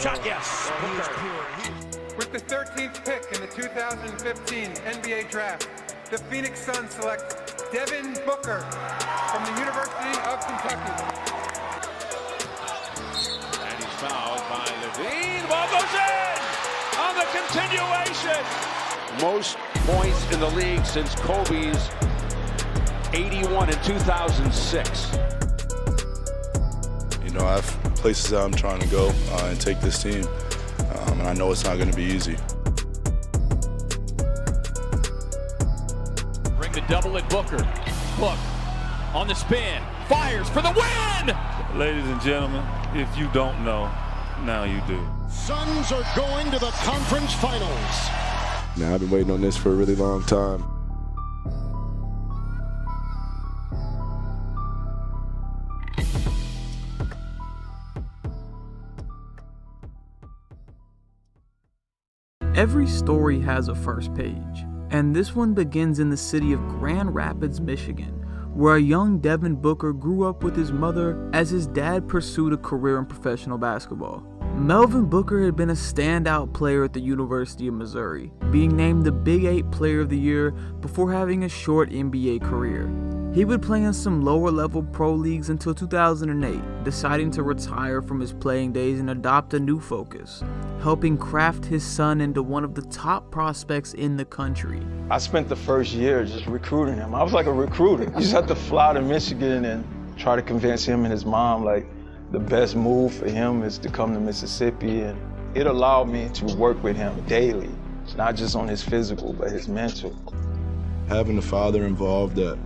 Shot, yes. Booker. With the 13th pick in the 2015 NBA Draft, the Phoenix Suns select Devin Booker from the University of Kentucky. And he's fouled by Levine. Ball goes in on the continuation. Most points in the league since Kobe's 81 in 2006. You know, I have places that I'm trying to go and take this team, and I know it's not going to be easy. Bring the double at Booker. Book on the spin, fires for the win! Ladies and gentlemen, if you don't know, now you do. Suns are going to the conference finals. Now, I've been waiting on this for a really long time. Every story has a first page, and this one begins in the city of Grand Rapids, Michigan, where a young Devin Booker grew up with his mother as his dad pursued a career in professional basketball. Melvin Booker had been a standout player at the University of Missouri, being named the Big 8 Player of the Year before having a short NBA career. He would play in some lower-level pro leagues until 2008, deciding to retire from his playing days and adopt a new focus, helping craft his son into one of the top prospects in the country. I spent the first year just recruiting him. I was like a recruiter. You just had to fly to Michigan and try to convince him and his mom, like, the best move for him is to come to Mississippi, and it allowed me to work with him daily, not just on his physical, but his mental. Having a father involved that,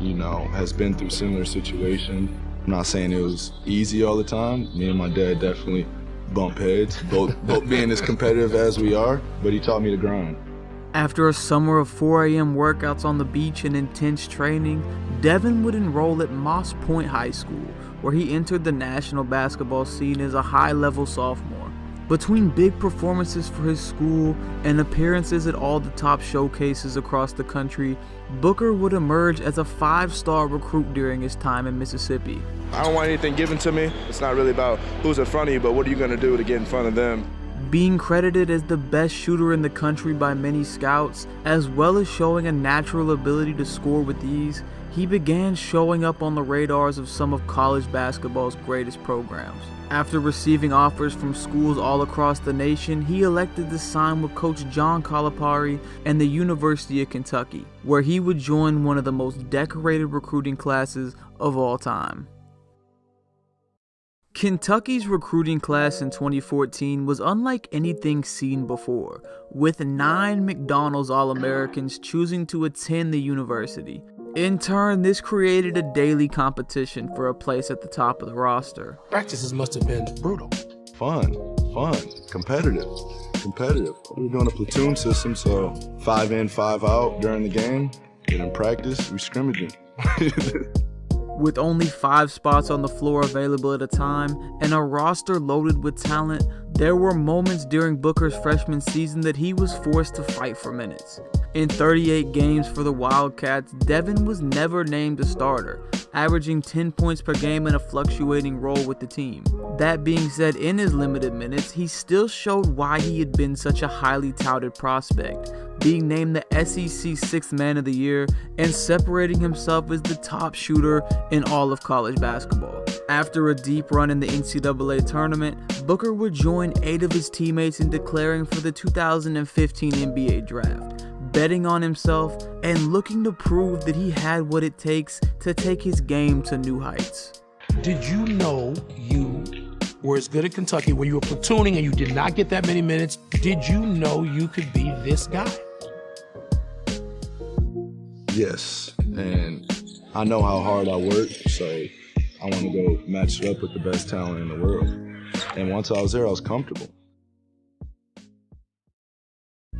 you know, has been through similar situations. I'm not saying it was easy all the time. Me and my dad definitely bump heads, both being as competitive as we are, but he taught me to grind. After a summer of 4 a.m. workouts on the beach and intense training, Devin would enroll at Moss Point High School, where he entered the national basketball scene as a high-level sophomore. Between big performances for his school and appearances at all the top showcases across the country, Booker would emerge as a 5-star recruit during his time in Mississippi. I don't want anything given to me. It's not really about who's in front of you, but what are you going to do to get in front of them? Being credited as the best shooter in the country by many scouts, as well as showing a natural ability to score with ease, he began showing up on the radars of some of college basketball's greatest programs. After receiving offers from schools all across the nation, he elected to sign with Coach John Calipari and the University of Kentucky, where he would join one of the most decorated recruiting classes of all time. Kentucky's recruiting class in 2014 was unlike anything seen before, with 9 McDonald's All-Americans choosing to attend the university. In turn, this created a daily competition for a place at the top of the roster. Practices must have been brutal. Fun, competitive. We're doing a platoon system, so 5 in, 5 out during the game. And in practice, we scrimmaging. With only 5 spots on the floor available at a time and a roster loaded with talent, there were moments during Booker's freshman season that he was forced to fight for minutes. In 38 games for the Wildcats, Devin was never named a starter, averaging 10 points per game in a fluctuating role with the team. That being said, in his limited minutes, he still showed why he had been such a highly touted prospect, being named the SEC 6th Man of the Year and separating himself as the top shooter in all of college basketball. After a deep run in the NCAA tournament, Booker would join 8 of his teammates in declaring for the 2015 NBA Draft, betting on himself and looking to prove that he had what it takes to take his game to new heights. Did you know you were as good at Kentucky when you were platooning and you did not get that many minutes? Did you know you could be this guy? Yes, and I know how hard I work, so I want to go match it up with the best talent in the world. And once I was there, I was comfortable.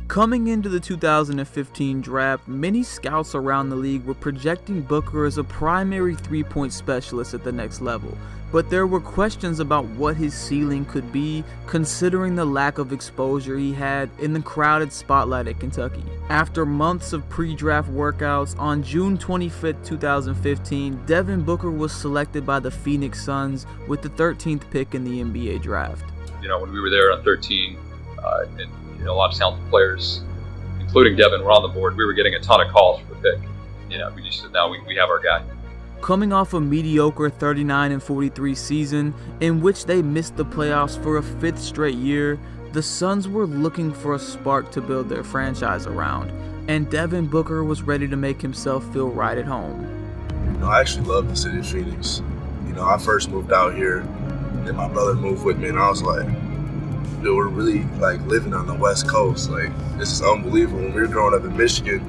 Coming into the 2015 draft, many scouts around the league were projecting Booker as a primary three-point specialist at the next level, but there were questions about what his ceiling could be, considering the lack of exposure he had in the crowded spotlight at Kentucky. After months of pre-draft workouts, on June 25, 2015, Devin Booker was selected by the Phoenix Suns with the 13th pick in the NBA draft. when we were there on 13, and a lot of talented players, including Devin, were on the board, we were getting a ton of calls for the pick. We just said, now we have our guy. Coming off a mediocre 39-43 season in which they missed the playoffs for a 5th straight year, the Suns were looking for a spark to build their franchise around, and Devin Booker was ready to make himself feel right at home. I actually love the city of Phoenix. I first moved out here, and my brother moved with me, and I was like, dude, we're really living on the West Coast. This is unbelievable. When we were growing up in Michigan,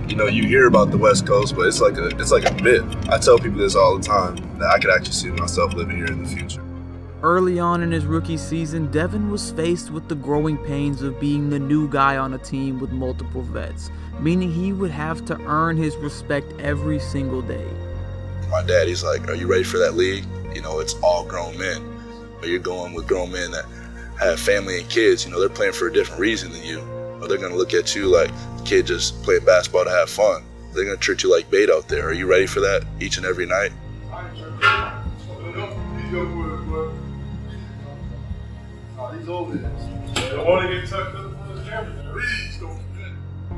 you hear about the West Coast, but it's like a myth. I tell people this all the time, that I could actually see myself living here in the future. Early on in his rookie season, Devin was faced with the growing pains of being the new guy on a team with multiple vets, meaning he would have to earn his respect every single day. My dad, he's like, are you ready for that league? It's all grown men. But you're going with grown men that have family and kids. They're playing for a different reason than you. Or they're going to look at you like a kid just playing basketball to have fun. They're going to treat you like bait out there. Are you ready for that each and every night?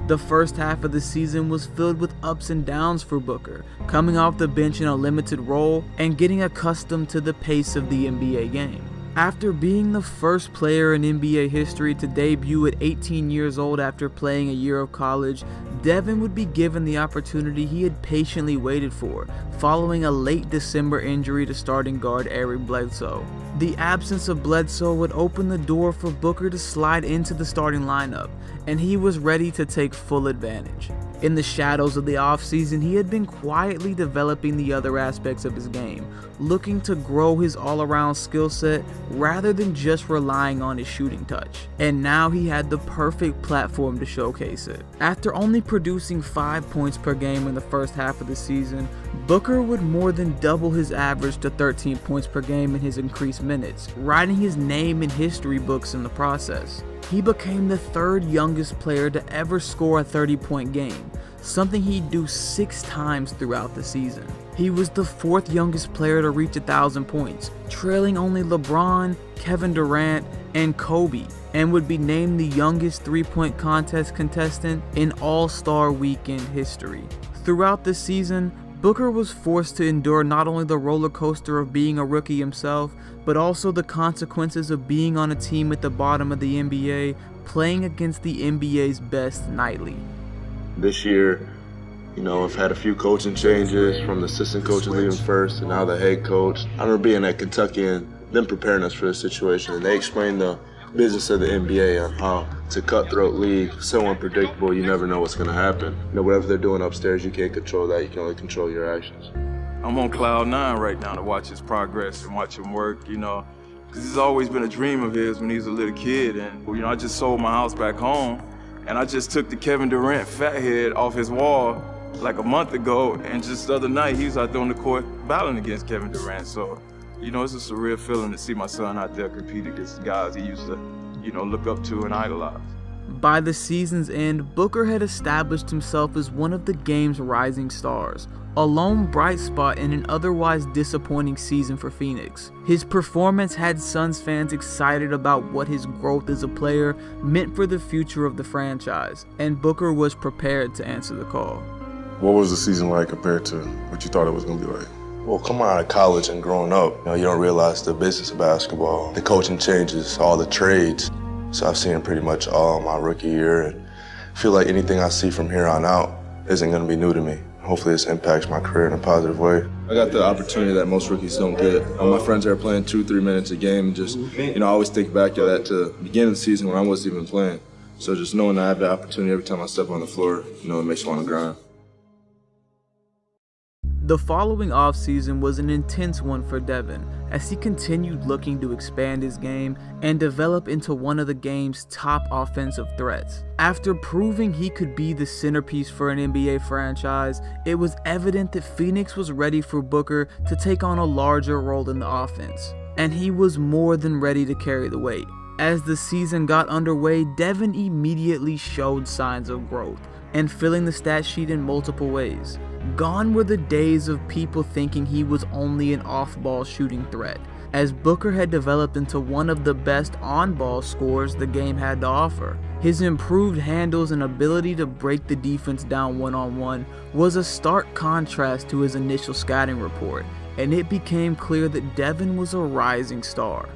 The first half of the season was filled with ups and downs for Booker, coming off the bench in a limited role and getting accustomed to the pace of the NBA game. After being the first player in NBA history to debut at 18 years old after playing a year of college, Devin would be given the opportunity he had patiently waited for, following a late December injury to starting guard Eric Bledsoe. The absence of Bledsoe would open the door for Booker to slide into the starting lineup, and he was ready to take full advantage. In the shadows of the offseason, he had been quietly developing the other aspects of his game, looking to grow his all-around skill set rather than just relying on his shooting touch. And now he had the perfect platform to showcase it. After only producing 5 points per game in the first half of the season, Booker would more than double his average to 13 points per game in his increased minutes, writing his name in history books in the process. He became the 3rd youngest player to ever score a 30-point game, something he'd do 6 times throughout the season. He was the 4th youngest player to reach 1,000 points, trailing only LeBron, Kevin Durant, and Kobe, and would be named the youngest 3-point contest contestant in All-Star Weekend history. Throughout the season, Booker was forced to endure not only the roller coaster of being a rookie himself, but also the consequences of being on a team at the bottom of the NBA, playing against the NBA's best nightly. This year, I've had a few coaching changes, from the assistant coaches leaving first and now the head coach. I remember being at Kentucky and them preparing us for the situation, and they explained the business of the NBA on how it's a cutthroat league, so unpredictable, you never know what's going to happen. Whatever they're doing upstairs, you can't control that, you can only control your actions. I'm on cloud 9 right now to watch his progress and watch him work, because it's always been a dream of his when he was a little kid. And, I just sold my house back home, and I just took the Kevin Durant fathead off his wall like a month ago, and just the other night he was out there on the court battling against Kevin Durant. So, it's a surreal feeling to see my son out there compete against guys he used to, look up to and idolize. By the season's end, Booker had established himself as one of the game's rising stars, a lone bright spot in an otherwise disappointing season for Phoenix. His performance had Suns fans excited about what his growth as a player meant for the future of the franchise, and Booker was prepared to answer the call. What was the season like compared to what you thought it was going to be like? Well, coming out of college and growing up, you don't realize the business of basketball, the coaching changes, all the trades. So I've seen pretty much all my rookie year, and I feel like anything I see from here on out isn't going to be new to me. Hopefully this impacts my career in a positive way. I got the opportunity that most rookies don't get. All my friends are playing 2-3 minutes a game, and just, I always think back to that to the beginning of the season when I wasn't even playing. So just knowing I have the opportunity every time I step on the floor, it makes me want to grind. The following offseason was an intense one for Devin, as he continued looking to expand his game and develop into one of the game's top offensive threats. After proving he could be the centerpiece for an NBA franchise, it was evident that Phoenix was ready for Booker to take on a larger role in the offense, and he was more than ready to carry the weight. As the season got underway, Devin immediately showed signs of growth and filling the stat sheet in multiple ways. Gone were the days of people thinking he was only an off-ball shooting threat. as Booker had developed into one of the best on-ball scorers the game had to offer. His improved handles and ability to break the defense down one-on-one was a stark contrast to his initial scouting report, and it became clear that Devin was a rising star.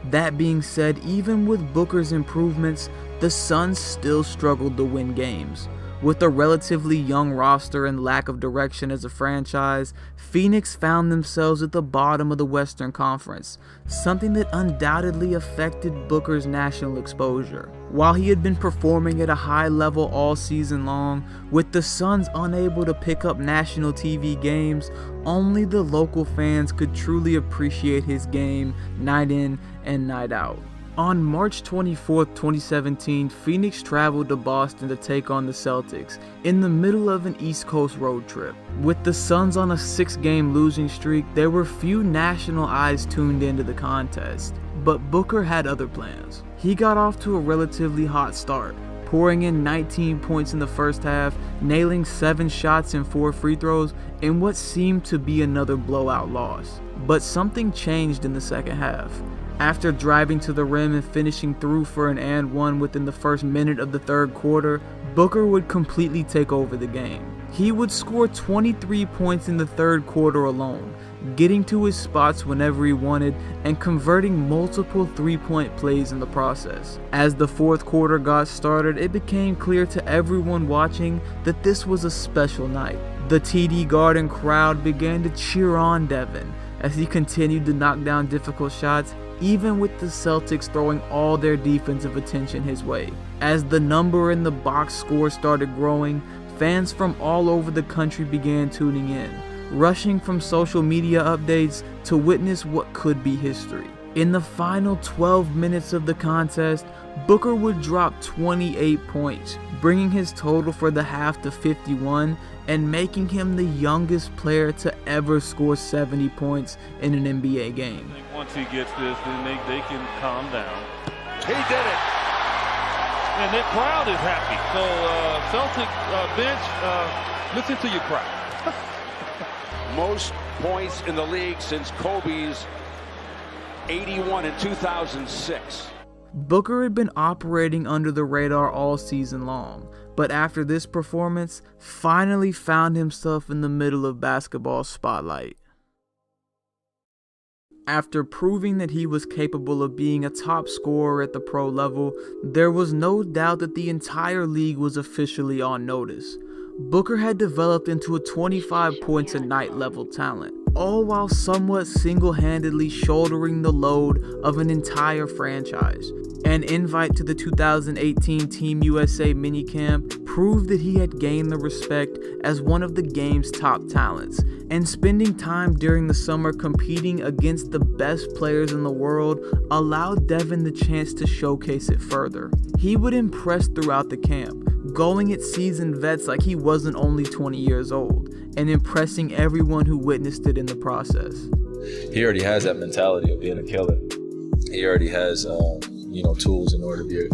That being said, even with Booker's improvements, the Suns still struggled to win games. With a relatively young roster and lack of direction as a franchise, Phoenix found themselves at the bottom of the Western Conference, something that undoubtedly affected Booker's national exposure. While he had been performing at a high level all season long, with the Suns unable to pick up national TV games, only the local fans could truly appreciate his game night in and night out. On March 24, 2017, Phoenix traveled to Boston to take on the Celtics in the middle of an East Coast road trip. With the Suns on a 6-game losing streak, there were few national eyes tuned into the contest, but Booker had other plans. He got off to a relatively hot start, pouring in 19 points in the first half, nailing 7 shots and 4 free throws in what seemed to be another blowout loss. But something changed in the second half. After driving to the rim and finishing through for an and one within the first minute of the third quarter, Booker would completely take over the game. He would score 23 points in the third quarter alone, getting to his spots whenever he wanted and converting multiple three-point plays in the process. As the fourth quarter got started, it became clear to everyone watching that this was a special night. The TD Garden crowd began to cheer on Devin as he continued to knock down difficult shots, even with the Celtics throwing all their defensive attention his way. As the number in the box score started growing, fans from all over the country began tuning in, rushing from social media updates to witness what could be history. In the final 12 minutes of the contest, Booker would drop 28 points, bringing his total for the half to 51 and making him the youngest player to ever score 70 points in an NBA game. I think once he gets this, then they can calm down. He did it. And the crowd is happy. So, Celtic bench, listen to your crowd. Most points in the league since Kobe's 81 in 2006. Booker had been operating under the radar all season long, but after this performance, finally found himself in the middle of basketball spotlight. After proving that he was capable of being a top scorer at the pro level, there was no doubt that the entire league was officially on notice. Booker had developed into a 25 points a night level talent, all while somewhat single-handedly shouldering the load of an entire franchise. An invite to the 2018 Team USA minicamp proved that he had gained the respect as one of the game's top talents, and spending time during the summer competing against the best players in the world allowed Devin the chance to showcase it further. He would impress throughout the camp, going at seasoned vets like he wasn't only 20 years old, and impressing everyone who witnessed it in the process. He already has that mentality of being a killer. He already has, tools in order to be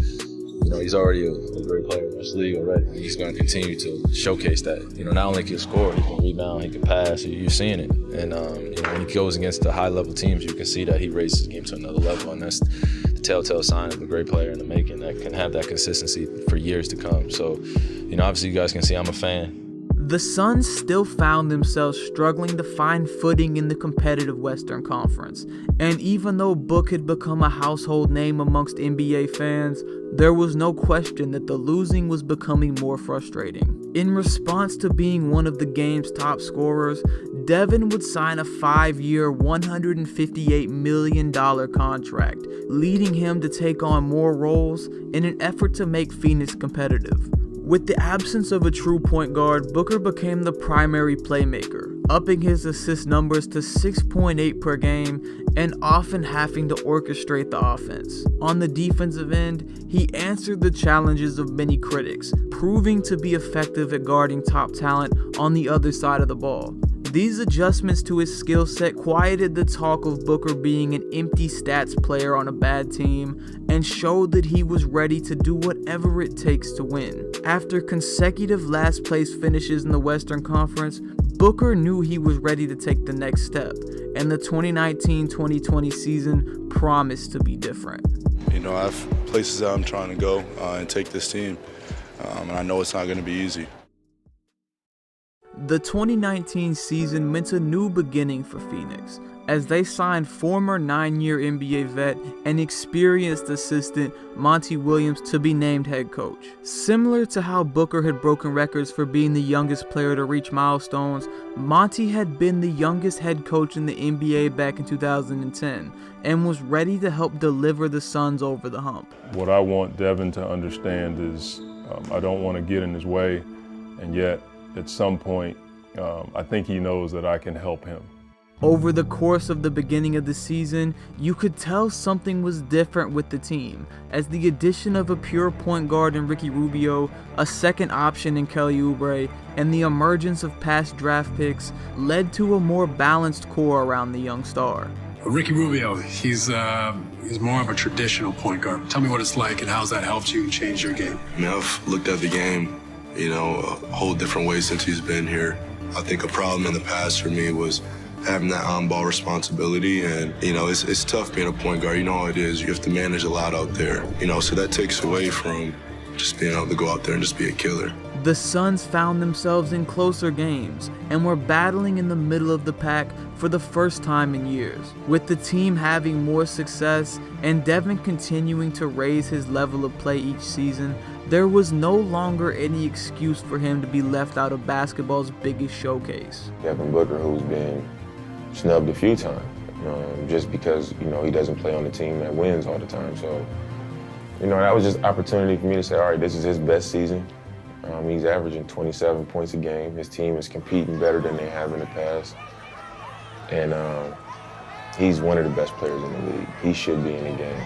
he's already a great player in this league already. He's going to continue to showcase that. Not only can he score, he can rebound, he can pass. You're seeing it. And when he goes against the high-level teams, you can see that he raises the game to another level, and that's the telltale sign of a great player in the making that can have that consistency for years to come. So, obviously you guys can see I'm a fan. The Suns still found themselves struggling to find footing in the competitive Western Conference, and even though Book had become a household name amongst NBA fans, there was no question that the losing was becoming more frustrating. In response to being one of the game's top scorers, Devin would sign a 5-year, $158 million contract, leading him to take on more roles in an effort to make Phoenix competitive. With the absence of a true point guard, Booker became the primary playmaker, upping his assist numbers to 6.8 per game and often having to orchestrate the offense. On the defensive end, he answered the challenges of many critics, proving to be effective at guarding top talent on the other side of the ball. These adjustments to his skill set quieted the talk of Booker being an empty stats player on a bad team and showed that he was ready to do whatever it takes to win. After consecutive last place finishes in the Western Conference, Booker knew he was ready to take the next step, and the 2019-2020 season promised to be different. You know, I have places that I'm trying to go and take this team, and I know it's not going to be easy. The 2019 season meant a new beginning for Phoenix, as they signed former 9-year NBA vet and experienced assistant Monty Williams to be named head coach. Similar to how Booker had broken records for being the youngest player to reach milestones, Monty had been the youngest head coach in the NBA back in 2010 and was ready to help deliver the Suns over the hump. What I want Devin to understand is I don't want to get in his way, and yet at some point I think he knows that I can help him. Over the course of the beginning of the season, you could tell something was different with the team, as the addition of a pure point guard in Ricky Rubio, a second option in Kelly Oubre, and the emergence of past draft picks led to a more balanced core around the young star. Ricky Rubio, he's more of a traditional point guard. Tell me what it's like and how's that helped you change your game? I mean, I've looked at the game, you know, a whole different way since he's been here. I think a problem in the past for me was having that on-ball responsibility, and you know, it's tough being a point guard. You know how it is. You have to manage a lot out there, you know, so that takes away from just being able to go out there and just be a killer. The Suns found themselves in closer games and were battling in the middle of the pack for the first time in years. With the team having more success and Devin continuing to raise his level of play each season, there was no longer any excuse for him to be left out of basketball's biggest showcase. Devin Booker, who's been snubbed a few times, just because, you know, he doesn't play on the team that wins all the time. So, you know, that was just opportunity for me to say, all right, this is his best season. He's averaging 27 points a game. His team is competing better than they have in the past. And he's one of the best players in the league. He should be in the game.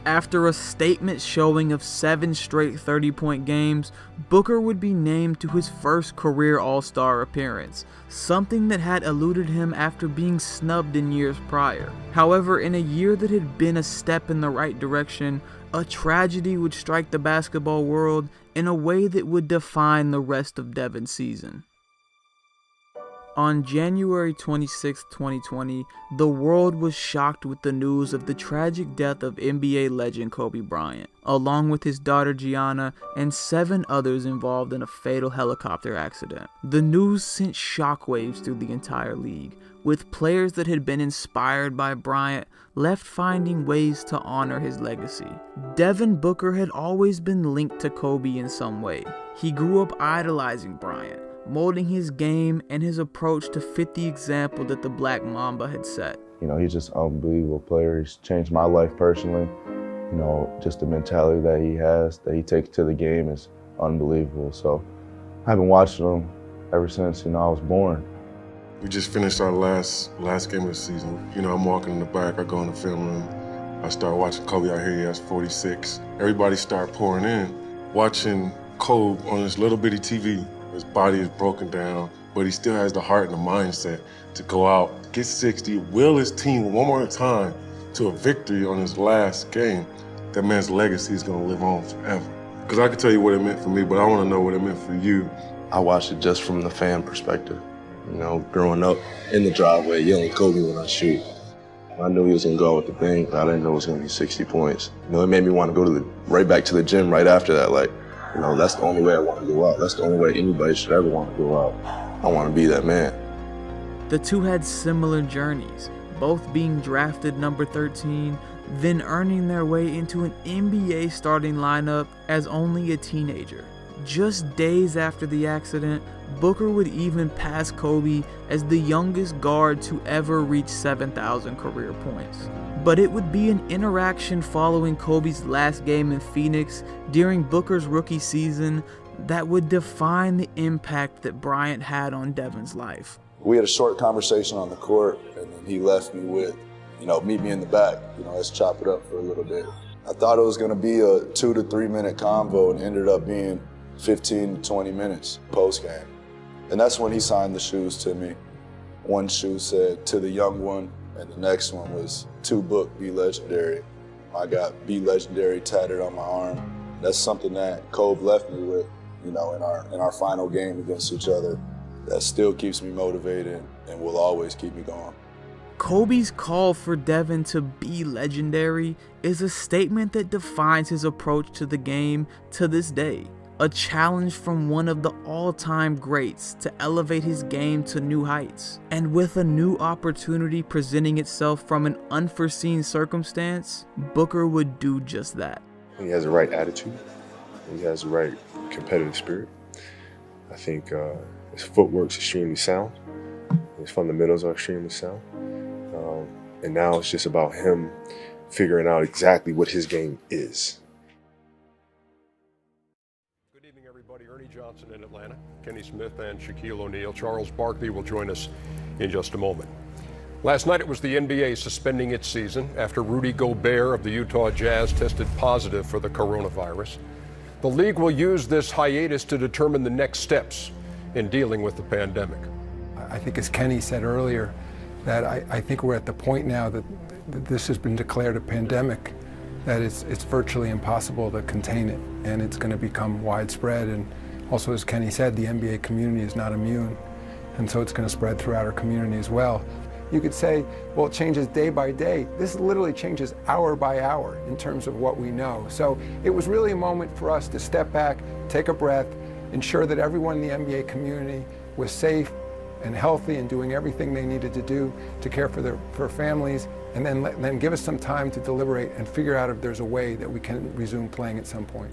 After a statement showing of 7 straight 30-point games, Booker would be named to his first career All-Star appearance, something that had eluded him after being snubbed in years prior. However, in a year that had been a step in the right direction, a tragedy would strike the basketball world in a way that would define the rest of Devin's season. On January 26, 2020, the world was shocked with the news of the tragic death of NBA legend Kobe Bryant, along with his daughter Gianna and 7 others involved in a fatal helicopter accident. The news sent shockwaves through the entire league, with players that had been inspired by Bryant left finding ways to honor his legacy. Devin Booker had always been linked to Kobe in some way. He grew up idolizing Bryant, molding his game and his approach to fit the example that the Black Mamba had set. You know, he's just an unbelievable player. He's changed my life personally. You know, just the mentality that he has, that he takes to the game is unbelievable. So I've been watching him ever since, you know, I was born. We just finished our last game of the season. You know, I'm walking in the back, I go in the film room, I start watching Kobe out here, he has 46. Everybody start pouring in, watching Kobe on this little bitty TV. His body is broken down, but he still has the heart and the mindset to go out, get 60, will his team one more time to a victory on his last game. That man's legacy is gonna live on forever. Because I can tell you what it meant for me, but I wanna know what it meant for you. I watched it just from the fan perspective. You know, growing up in the driveway, yelling Kobe when I shoot. I knew he was gonna go out with the bang, but I didn't know it was gonna be 60 points. You know, it made me want to go right back to the gym right after that. Like, you know, that's the only way I want to go out. That's the only way anybody should ever want to go out. I want to be that man. The two had similar journeys, both being drafted number 13, then earning their way into an NBA starting lineup as only a teenager. Just days after the accident, Booker would even pass Kobe as the youngest guard to ever reach 7,000 career points. But it would be an interaction following Kobe's last game in Phoenix during Booker's rookie season that would define the impact that Bryant had on Devin's life. We had a short conversation on the court, and then he left me with, you know, meet me in the back. You know, let's chop it up for a little bit. I thought it was going to be a 2 to 3 minute convo, and ended up being 15 to 20 minutes post-game. And that's when he signed the shoes to me. One shoe said, "To the young one," and the next one was, "To Book, Be Legendary." I got "Be Legendary" tatted on my arm. That's something that Kobe left me with, you know, in our final game against each other. that still keeps me motivated and will always keep me going. Kobe's call for Devin to be legendary is a statement that defines his approach to the game to this day. A challenge from one of the all-time greats to elevate his game to new heights. And with a new opportunity presenting itself from an unforeseen circumstance, Booker would do just that. He has the right attitude. He has the right competitive spirit. I think his footwork's extremely sound. His fundamentals are extremely sound. And now it's just about him figuring out exactly what his game is. Good evening, everybody. Ernie Johnson in Atlanta, Kenny Smith and Shaquille O'Neal. Charles Barkley will join us in just a moment. Last night it was the NBA suspending its season after Rudy Gobert of the Utah Jazz tested positive for the coronavirus. The league will use this hiatus to determine the next steps in dealing with the pandemic. I think as Kenny said earlier, that I think we're at the point now that this has been declared a pandemic, that it's virtually impossible to contain it, and it's going to become widespread. And also, as Kenny said, the NBA community is not immune, and so it's going to spread throughout our community as well. You could say, well, it changes day by day. This literally changes hour by hour in terms of what we know. So it was really a moment for us to step back, take a breath, ensure that everyone in the NBA community was safe and healthy and doing everything they needed to do to care for their families, and then give us some time to deliberate and figure out if there's a way that we can resume playing at some point.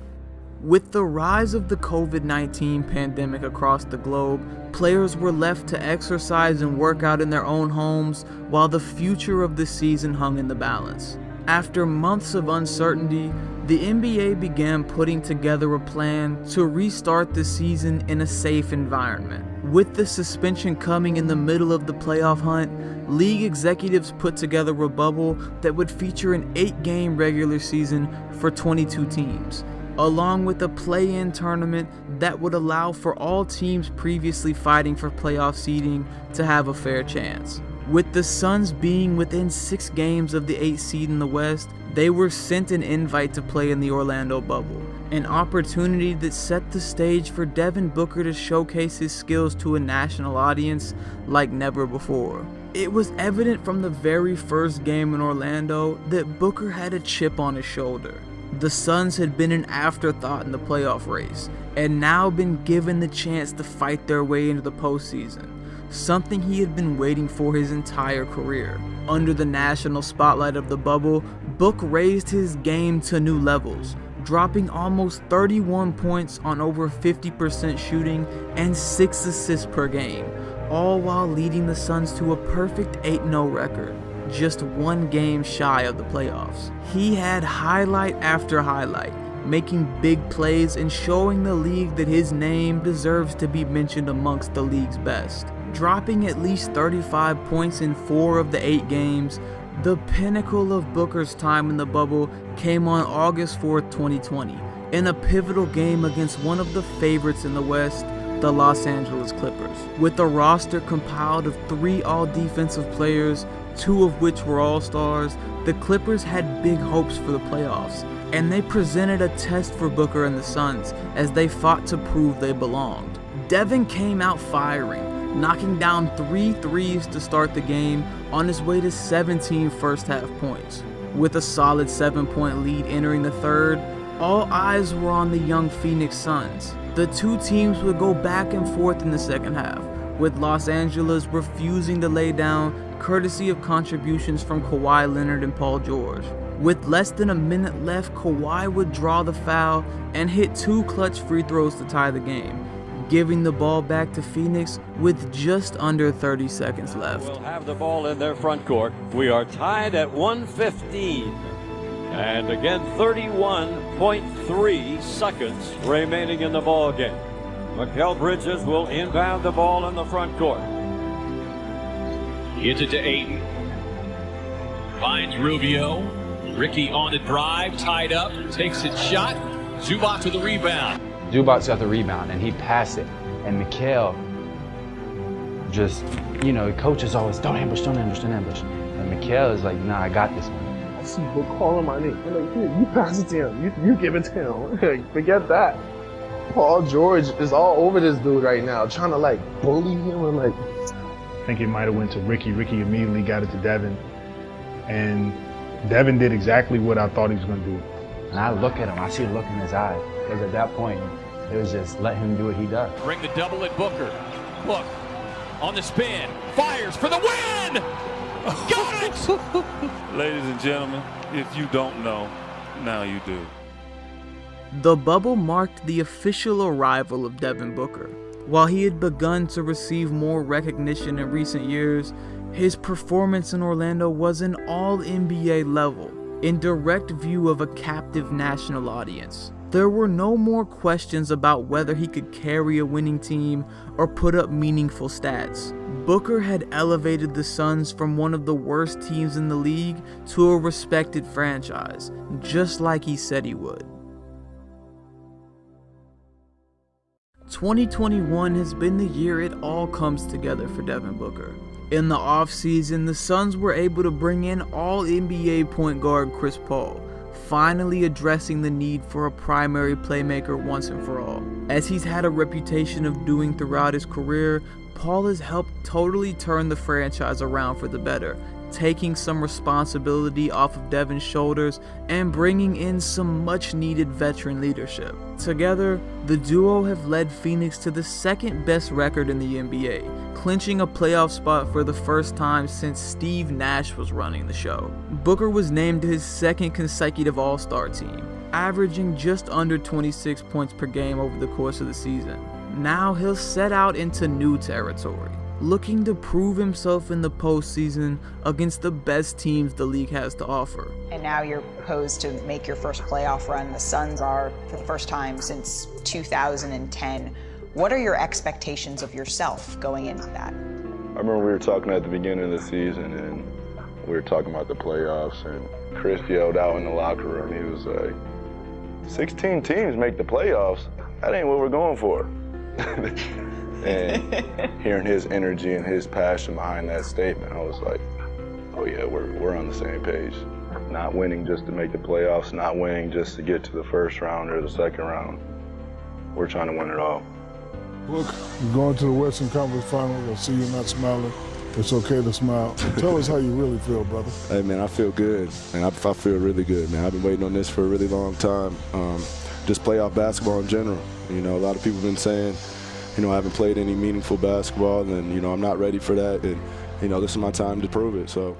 With the rise of the COVID-19 pandemic across the globe, players were left to exercise and work out in their own homes while the future of the season hung in the balance. After months of uncertainty, the NBA began putting together a plan to restart the season in a safe environment. With the suspension coming in the middle of the playoff hunt, league executives put together a bubble that would feature an 8-game regular season for 22 teams, along with a play-in tournament that would allow for all teams previously fighting for playoff seeding to have a fair chance. With the Suns being within 6 games of the 8th seed in the West, they were sent an invite to play in the Orlando bubble, an opportunity that set the stage for Devin Booker to showcase his skills to a national audience like never before. It was evident from the very first game in Orlando that Booker had a chip on his shoulder. The Suns had been an afterthought in the playoff race, and now been given the chance to fight their way into the postseason, something he had been waiting for his entire career. Under the national spotlight of the bubble, Book raised his game to new levels, dropping almost 31 points on over 50% shooting and 6 assists per game, all while leading the Suns to a perfect 8-0 record, just 1 game shy of the playoffs. He had highlight after highlight, making big plays and showing the league that his name deserves to be mentioned amongst the league's best. Dropping at least 35 points in 4 of the 8 games, the pinnacle of Booker's time in the bubble came on August 4th, 2020, in a pivotal game against one of the favorites in the West, the Los Angeles Clippers. With a roster compiled of 3 all-defensive players, 2 of which were all-stars, the Clippers had big hopes for the playoffs, and they presented a test for Booker and the Suns as they fought to prove they belonged. Devin came out firing, knocking down 3 threes to start the game on his way to 17 first-half points. With a solid 7-point lead entering the third, all eyes were on the young Phoenix Suns. The 2 teams would go back and forth in the second half, with Los Angeles refusing to lay down, courtesy of contributions from Kawhi Leonard and Paul George. With less than a minute left, Kawhi would draw the foul and hit 2 clutch free throws to tie the game, giving the ball back to Phoenix with just under 30 seconds left. We'll have the ball in their front court. We are tied at 1:15. And again, 31.3 seconds remaining in the ball game. Mikal Bridges will inbound the ball in the front court. Gets it to Ayton. Finds Rubio. Ricky on the drive, tied up, takes his shot. Zubac with the rebound. Zubac got the rebound, and he passed it. And Mikal just, coaches always, don't ambush. And Mikal is like, nah, I got this one. I see Book calling my name. I'm like, dude, you pass it to him. You give it to him. Forget that. Paul George is all over this dude right now, trying to like bully him and like. I think it might have went to Ricky. Ricky immediately got it to Devin, and Devin did exactly what I thought he was going to do. And I look at him, I see a look in his eye, because at that point, it was just let him do what he does. Bring the double at Booker. Look, on the spin, fires for the win! Got it! Ladies and gentlemen, if you don't know, now you do. The bubble marked the official arrival of Devin Booker. While he had begun to receive more recognition in recent years, his performance in Orlando was an all-NBA level, in direct view of a captive national audience. There were no more questions about whether he could carry a winning team or put up meaningful stats. Booker had elevated the Suns from one of the worst teams in the league to a respected franchise, just like he said he would. 2021 has been the year it all comes together for Devin Booker. In the offseason, the Suns were able to bring in all-NBA point guard Chris Paul, finally addressing the need for a primary playmaker once and for all. As he's had a reputation of doing throughout his career, Paul has helped totally turn the franchise around for the better, taking some responsibility off of Devin's shoulders and bringing in some much-needed veteran leadership. Together, the duo have led Phoenix to the second best record in the NBA, clinching a playoff spot for the first time since Steve Nash was running the show. Booker was named to his second consecutive All-Star team, averaging just under 26 points per game over the course of the season. Now he'll set out into new territory, looking to prove himself in the postseason against the best teams the league has to offer. And now you're posed to make your first playoff run. The Suns are, for the first time since 2010. What are your expectations of yourself going into that? I remember we were talking at the beginning of the season, and we were talking about the playoffs, and Chris yelled out in the locker room, he was like, 16 teams make the playoffs? That ain't what we're going for. And hearing his energy and his passion behind that statement, I was like, oh yeah, we're on the same page. Not winning just to make the playoffs, not winning just to get to the first round or the second round. We're trying to win it all. Look, you're going to the Western Conference Finals. I see you not smiling. It's okay to smile. Tell us how you really feel, brother. Hey man, I feel good, and I feel really good, man. I've been waiting on this for a really long time. Just playoff basketball in general. You know, a lot of people have been saying, you know, I haven't played any meaningful basketball, and, you know, I'm not ready for that, and, you know, this is my time to prove it, so.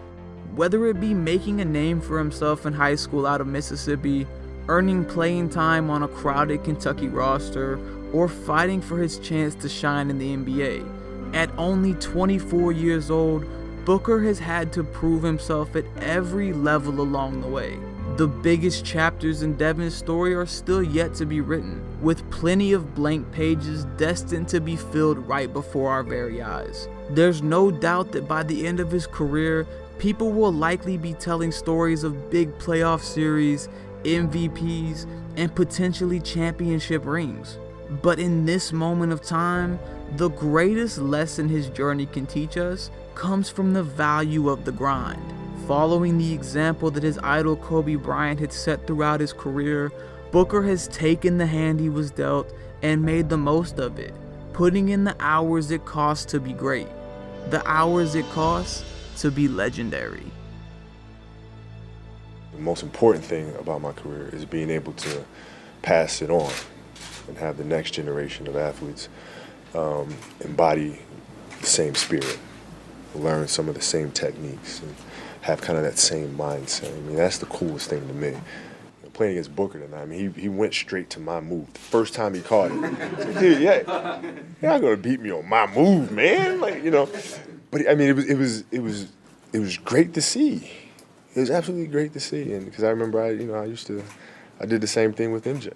Whether it be making a name for himself in high school out of Mississippi, earning playing time on a crowded Kentucky roster, or fighting for his chance to shine in the NBA, at only 24 years old, Booker has had to prove himself at every level along the way. The biggest chapters in Devin's story are still yet to be written, with plenty of blank pages destined to be filled right before our very eyes. There's no doubt that by the end of his career, people will likely be telling stories of big playoff series, MVPs, and potentially championship rings. But in this moment of time, the greatest lesson his journey can teach us comes from the value of the grind. Following the example that his idol Kobe Bryant had set throughout his career, Booker has taken the hand he was dealt and made the most of it, putting in the hours it costs to be great, the hours it costs to be legendary. The most important thing about my career is being able to pass it on and have the next generation of athletes embody the same spirit, learn some of the same techniques, and have kind of that same mindset. I mean, that's the coolest thing to me. Playing against Booker tonight, I mean, he went straight to my move. The first time he caught it, dude, yeah, you're not gonna beat me on my move, man. Like, you know, but I mean, it was great to see. It was absolutely great to see, and because I remember I did the same thing with MJ.